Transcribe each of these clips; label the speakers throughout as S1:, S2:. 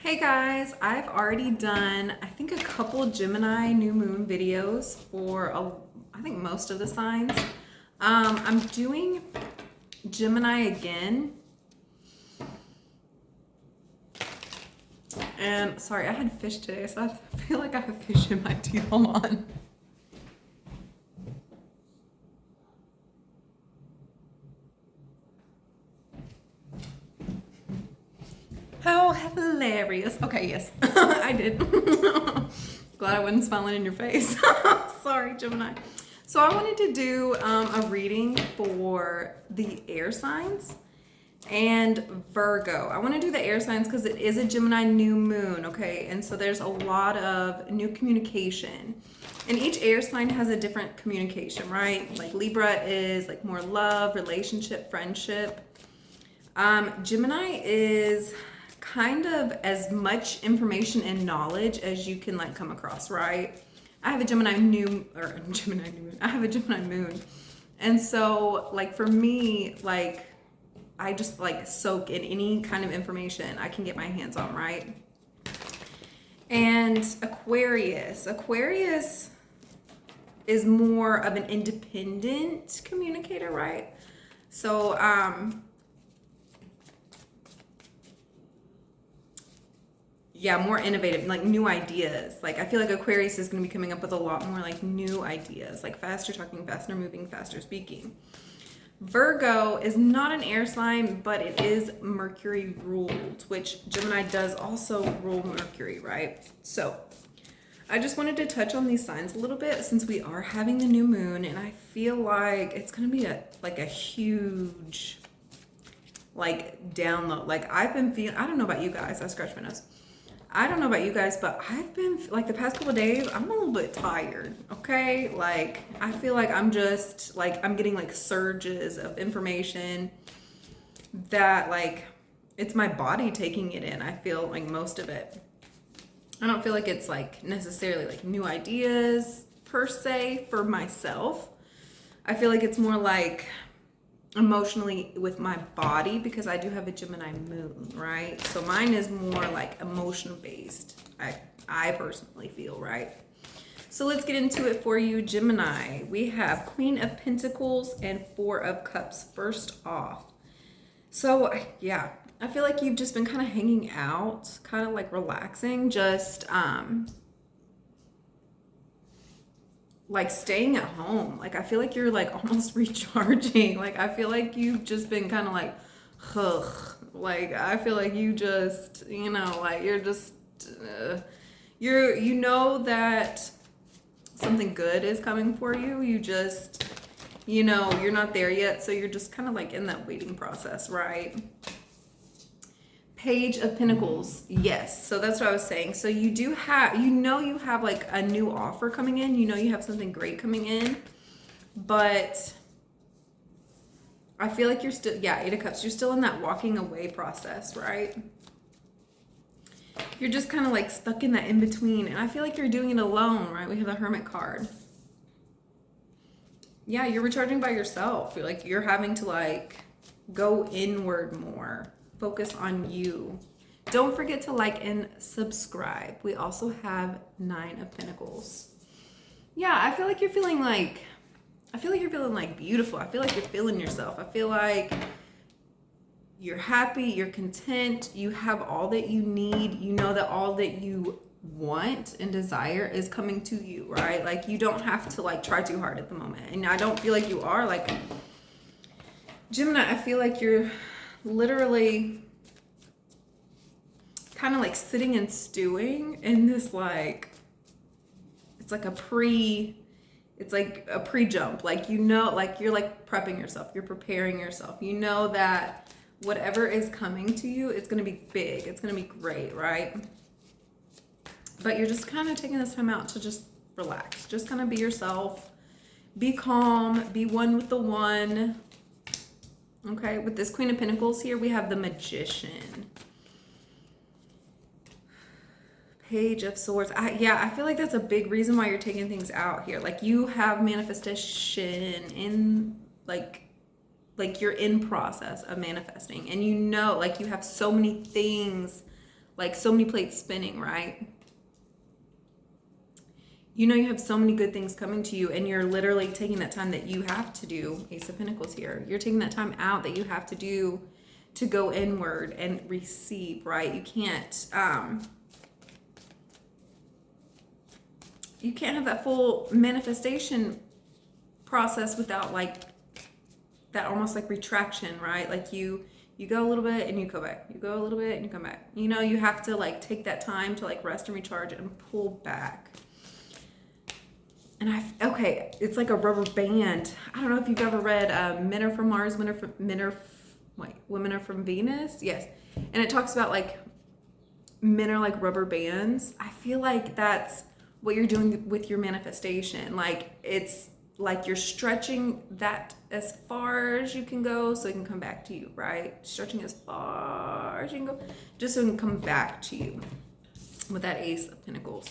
S1: Hey guys, I've already done, I think, a couple Gemini New Moon videos for, I think, most of the signs. I'm doing Gemini again. And sorry, I had fish today, so I feel like I have fish in my teeth. Hold on. How hilarious. Okay, yes, I did. Glad I wasn't smiling in your face. Sorry, Gemini. So I wanted to do a reading for the air signs and Virgo. I want to do the air signs because it is a Gemini new moon, okay? And so there's a lot of new communication. And each air sign has a different communication, right? Like Libra is like more love, relationship, friendship. Gemini is kind of as much information and knowledge as you can like come across, right? I have a Gemini new moon. I have a Gemini moon. And so like for me, like I just like soak in any kind of information I can get my hands on, right? And Aquarius is more of an independent communicator, right? So yeah, more innovative, like new ideas. Like I feel like Aquarius is going to be coming up with a lot more like new ideas, like faster talking, faster moving, faster speaking. Virgo is not an air sign, but it is Mercury ruled, which Gemini does also rule Mercury, right? So I just wanted to touch on these signs a little bit since we are having the new moon, and I feel like it's going to be a huge like download. Like I've been feeling, I don't know about you guys, I scratched my nose. I don't know about you guys, but I've been like the past couple of days, I'm a little bit tired, okay? Like I feel like I'm just like, I'm getting like surges of information that like, it's my body taking it in. I feel like most of it. I don't feel like it's like necessarily like new ideas per se for myself. I feel like it's more like emotionally with my body because I do have a Gemini moon, right? So mine is more like emotion based. I personally feel, right? So let's get into it for you, Gemini. We have Queen of Pentacles and Four of Cups first off. So yeah, I feel like you've just been kind of hanging out, kind of like relaxing, just like staying at home. Like I feel like you're like almost recharging. Like I feel like you've just been kind of like ugh. Like I feel like you just, like you're just you know that something good is coming for you. You just, you're not there yet, so you're just kind of like in that waiting process, right? Page of Pentacles, yes. So that's what I was saying. So you do have, you have like a new offer coming in. You have something great coming in. But I feel like you're still, yeah, Eight of Cups. You're still in that walking away process, right? You're just kind of like stuck in that in between. And I feel like you're doing it alone, right? We have the Hermit card. Yeah, you're recharging by yourself. You're having to like go inward more. Focus on you. Don't forget to like and subscribe. We also have Nine of Pentacles. Yeah, I feel like you're feeling like beautiful. I feel like you're feeling yourself. I feel like you're happy, you're content, you have all that you need. You know that all that you want and desire is coming to you, right? Like you don't have to like try too hard at the moment. And I don't feel like you are. Like Gemini, I feel like you're literally kind of like sitting and stewing in this like it's like a pre-jump, like like you're like prepping yourself, you're preparing yourself, that whatever is coming to you, it's going to be big, it's going to be great, right? But you're just kind of taking this time out to just relax, just kind of be yourself, be calm, be one with the one. Okay, with this Queen of Pentacles here, we have the Magician. Page of Swords. I feel like that's a big reason why you're taking things out here. Like you have manifestation in like you're in process of manifesting, and like you have so many things like so many plates spinning, right? You know, you have so many good things coming to you, and you're literally taking that time that you have to do. Ace of Pentacles here. You're taking that time out that you have to do to go inward and receive, right? You can't have that full manifestation process without like that almost like retraction, right? Like you go a little bit and you go back. You go a little bit and you come back. You know, you have to like take that time to like rest and recharge and pull back. And okay, it's like a rubber band. I don't know if you've ever read Men Are From Mars, Women Are From Venus. Yes. And it talks about like men are like rubber bands. I feel like that's what you're doing with your manifestation. Like it's like you're stretching that as far as you can go so it can come back to you, right? Stretching as far as you can go just so it can come back to you with that Ace of Pentacles.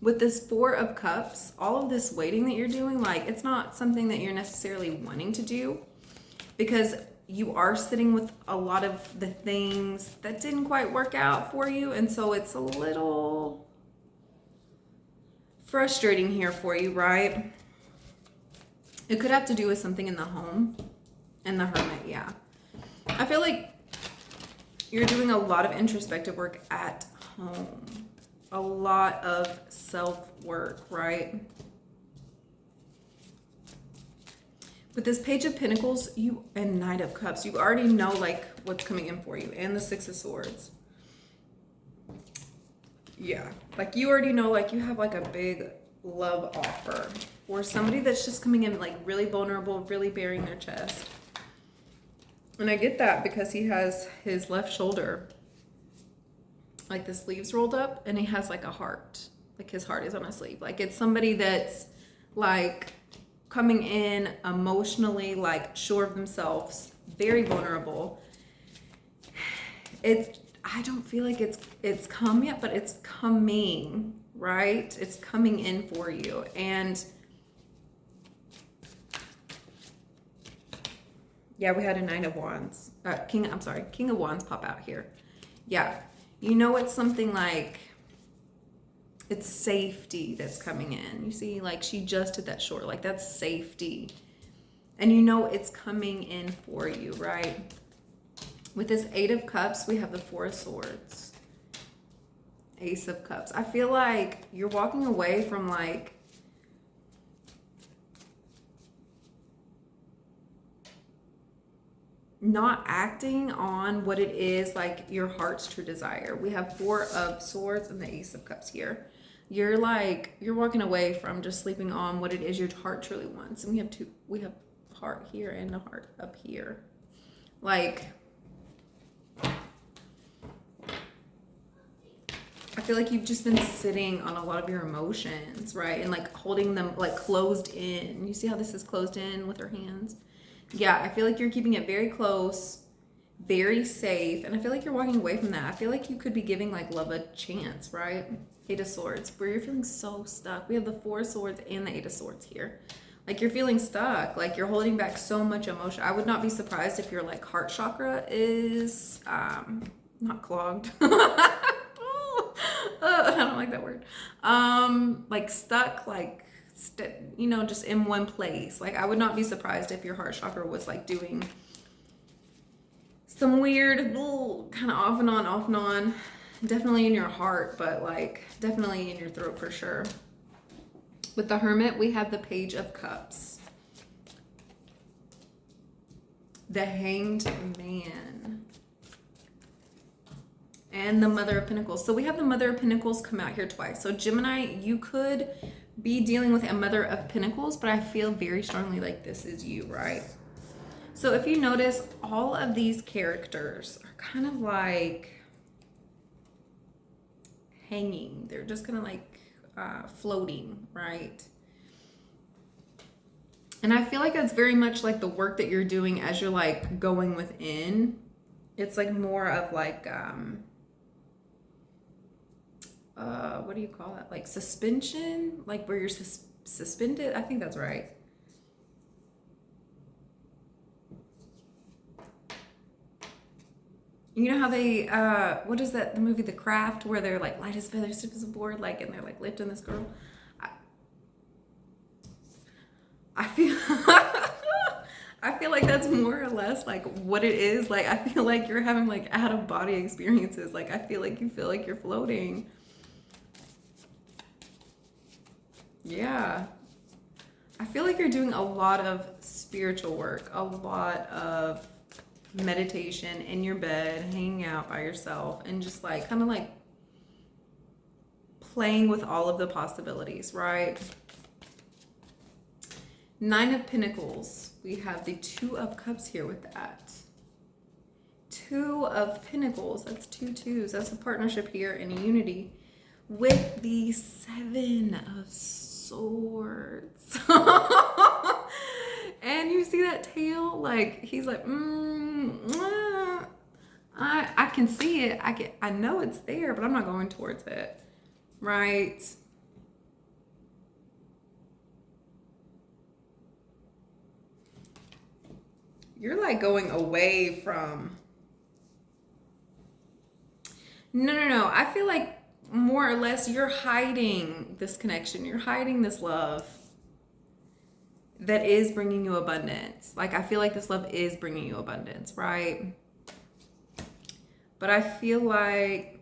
S1: With this Four of Cups, all of this waiting that you're doing, like it's not something that you're necessarily wanting to do because you are sitting with a lot of the things that didn't quite work out for you. And so it's a little frustrating here for you, right? It could have to do with something in the home and the Hermit, yeah. I feel like you're doing a lot of introspective work at home. A lot of self-work, right? With this Page of Pentacles and Knight of Cups, you already know like what's coming in for you, and the Six of Swords. Yeah, like you already know like you have like a big love offer or somebody that's just coming in like really vulnerable, really bearing their chest. And I get that because he has his left shoulder like the sleeves rolled up and he has like a heart, like his heart is on a sleeve. Like it's somebody that's like coming in emotionally, like sure of themselves, very vulnerable. I don't feel like it's come yet, but it's coming, right? It's coming in for you. And yeah, we had a Nine of Wands, King of Wands pop out here. Yeah. You know, it's something like it's safety that's coming in. You see, like she just did that short, like that's safety. And you know it's coming in for you, right? With this Eight of Cups, we have the Four of Swords. Ace of Cups. I feel like you're walking away from like not acting on what it is like your heart's true desire. We have Four of Swords and the Ace of Cups here. You're walking away from just sleeping on what it is your heart truly wants. And we have heart here and the heart up here. Like I feel like you've just been sitting on a lot of your emotions, right? And like holding them like closed in. You see how this is closed in with her hands? Yeah, I feel like you're keeping it very close, very safe. And I feel like you're walking away from that. I feel like you could be giving like love a chance, right? Eight of Swords, where you're feeling so stuck. We have the Four of Swords and the Eight of Swords here. Like you're feeling stuck, like you're holding back so much emotion. I would not be surprised if your like heart chakra is not clogged. I don't like that word. Like stuck, like you know, just in one place. Like I would not be surprised if your heart chakra was like doing some weird kind of off and on, definitely in your heart, but like definitely in your throat for sure. With the Hermit, we have the Page of Cups, the Hanged Man, and the Mother of Pentacles. So we have the Mother of Pentacles come out here twice. So Gemini, you could be dealing with a Mother of Pentacles, but I feel very strongly like this is you, right? So if you notice, all of these characters are kind of like hanging. They're just kind of like floating, right? And I feel like it's very much like the work that you're doing as you're like going within. It's like more of like what do you call that? Like suspension, like where you're suspended. I think that's right. You know how they, what is that, the movie The Craft, where they're like light as feathers, stiff as a board, like, and they're like lifting this girl. I feel, I feel like that's more or less like what it is. Like, I feel like you're having like out of body experiences. Like, I feel like you feel like you're floating. Yeah. I feel like you're doing a lot of spiritual work, a lot of meditation in your bed, hanging out by yourself, and just like kind of like playing with all of the possibilities, right? Nine of Pentacles. We have the Two of Cups here with that. Two of Pentacles. That's two twos. That's a partnership here and a unity. With the Seven of Swords. And you see that tail? Like, he's like, I can see it. I know it's there, but I'm not going towards it. Right? You're like going away from... No. I feel like more or less you're hiding this connection. You're hiding this love that is bringing you abundance. Like, I feel like this love is bringing you abundance, right? But I feel like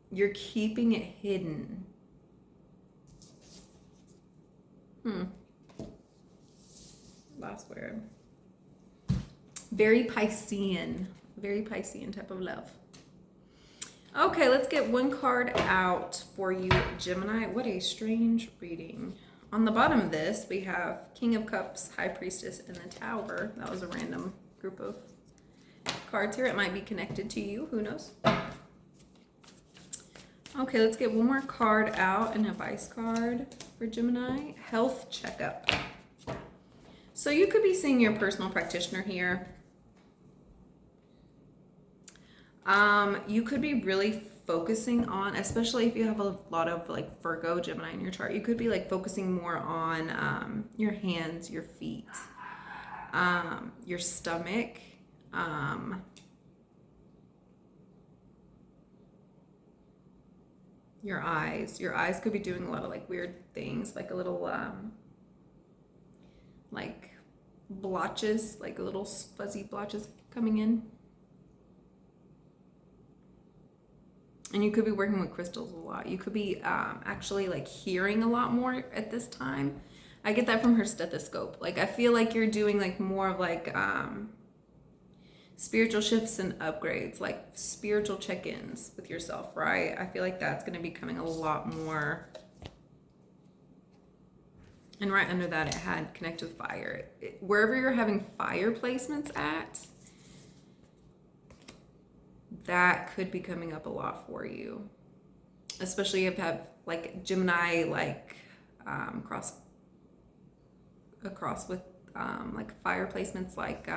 S1: you're keeping it hidden. Last word. Very Piscean type of love. Okay, let's get one card out for you, Gemini. What a strange reading. On the bottom of this, we have King of Cups, High Priestess, and the Tower. That was a random group of cards here. It might be connected to you. Who knows? Okay, let's get one more card out, an advice card for Gemini. Health checkup. So you could be seeing your personal practitioner here. You could be really focusing on, especially if you have a lot of like Virgo, Gemini in your chart, you could be like focusing more on your hands, your feet, your stomach, your eyes. Your eyes could be doing a lot of like weird things, like a little like blotches, like little fuzzy blotches coming in. And you could be working with crystals a lot. You could be actually like hearing a lot more at this time. I get that from her stethoscope. Like, I feel like you're doing like more of like spiritual shifts and upgrades, like spiritual check-ins with yourself, right? I feel like that's going to be coming a lot more. And right under that, it had connect with fire. Wherever you're having fire placements at, that could be coming up a lot for you, especially if you have like Gemini, like across with like fire placements, like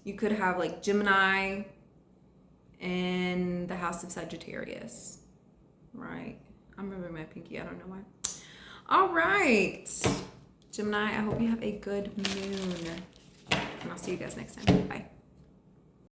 S1: you could have like Gemini in the house of Sagittarius, right? I'm moving my pinky, I don't know why. All right, Gemini, I hope you have a good moon, and I'll see you guys next time. Bye.